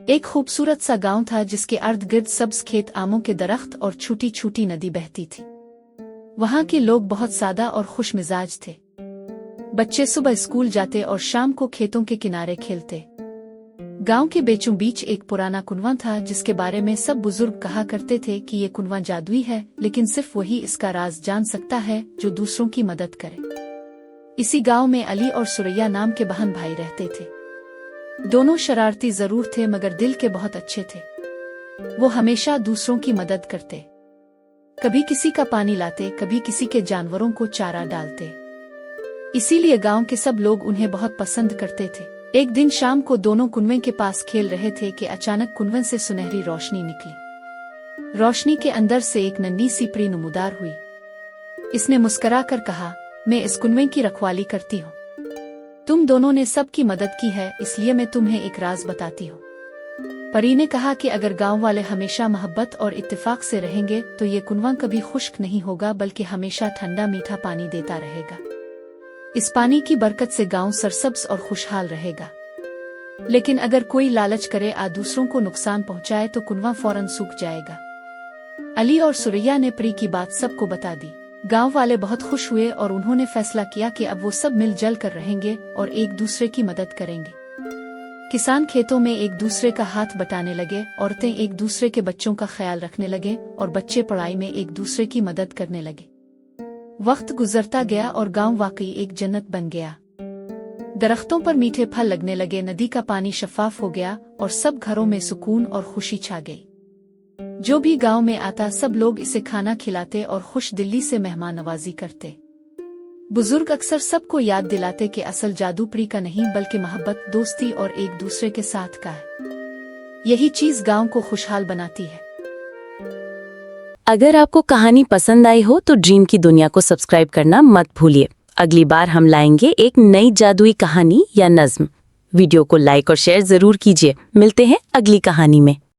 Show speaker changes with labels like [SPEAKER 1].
[SPEAKER 1] एक खूबसूरत सा गांव था जिसके अर्ध गिर्द सब्ज खेत, आमों के दरख्त और छोटी छोटी नदी बहती थी। वहां के लोग बहुत सादा और खुश मिजाज थे। बच्चे सुबह स्कूल जाते और शाम को खेतों के किनारे खेलते। गांव के बीचों बीच एक पुराना कुआं था जिसके बारे में सब बुजुर्ग कहा करते थे कि ये कुआं जादुई है, लेकिन सिर्फ वही इसका राज जान सकता है जो दूसरों की मदद करे। इसी गांव में अली और सुरैया नाम के बहन भाई रहते थे। दोनों शरारती जरूर थे मगर दिल के बहुत अच्छे थे। वो हमेशा दूसरों की मदद करते, कभी किसी का पानी लाते, कभी किसी के जानवरों को चारा डालते। इसीलिए गांव के सब लोग उन्हें बहुत पसंद करते थे। एक दिन शाम को दोनों कुएं के पास खेल रहे थे कि अचानक कुएं से सुनहरी रोशनी निकली। रोशनी के अंदर से एक नन्ही सी परी नमूदार हुई। इसने मुस्कुराकर कहा, मैं इस कुएं की रखवाली करती हूँ। तुम दोनों ने सबकी मदद की है, इसलिए मैं तुम्हें एक राज बताती हूँ। परी ने कहा कि अगर गांव वाले हमेशा मोहब्बत और इत्तेफाक से रहेंगे तो ये कुआं कभी खुश्क नहीं होगा, बल्कि हमेशा ठंडा मीठा पानी देता रहेगा। इस पानी की बरकत से गांव सरसब्ज और खुशहाल रहेगा। लेकिन अगर कोई लालच करे आ दूसरों को नुकसान पहुंचाए तो कुआं फौरन सूख जाएगा। अली और सुरैया ने परी की बात सबको बता दी। गांव वाले बहुत खुश हुए और उन्होंने फैसला किया कि अब वो सब मिलजुल कर रहेंगे और एक दूसरे की मदद करेंगे। किसान खेतों में एक दूसरे का हाथ बटाने लगे, औरतें एक दूसरे के बच्चों का ख्याल रखने लगे और बच्चे पढ़ाई में एक दूसरे की मदद करने लगे। वक्त गुजरता गया और गांव वाकई एक जन्नत बन गया। दरख्तों पर मीठे फल लगने लगे, नदी का पानी शफाफ हो गया और सब घरों में सुकून और खुशी छा गई। जो भी गांव में आता सब लोग इसे खाना खिलाते और खुश दिली से मेहमान नवाजी करते। बुजुर्ग अक्सर सबको याद दिलाते कि असल जादू परी का नहीं बल्कि मोहब्बत, दोस्ती और एक दूसरे के साथ का है। यही चीज गांव को खुशहाल बनाती है।
[SPEAKER 2] अगर आपको कहानी पसंद आई हो तो ड्रीम की दुनिया को सब्सक्राइब करना मत भूलिए। अगली बार हम लाएंगे एक नई जादुई कहानी या नज्म। वीडियो को लाइक और शेयर जरूर कीजिए। मिलते हैं अगली कहानी में।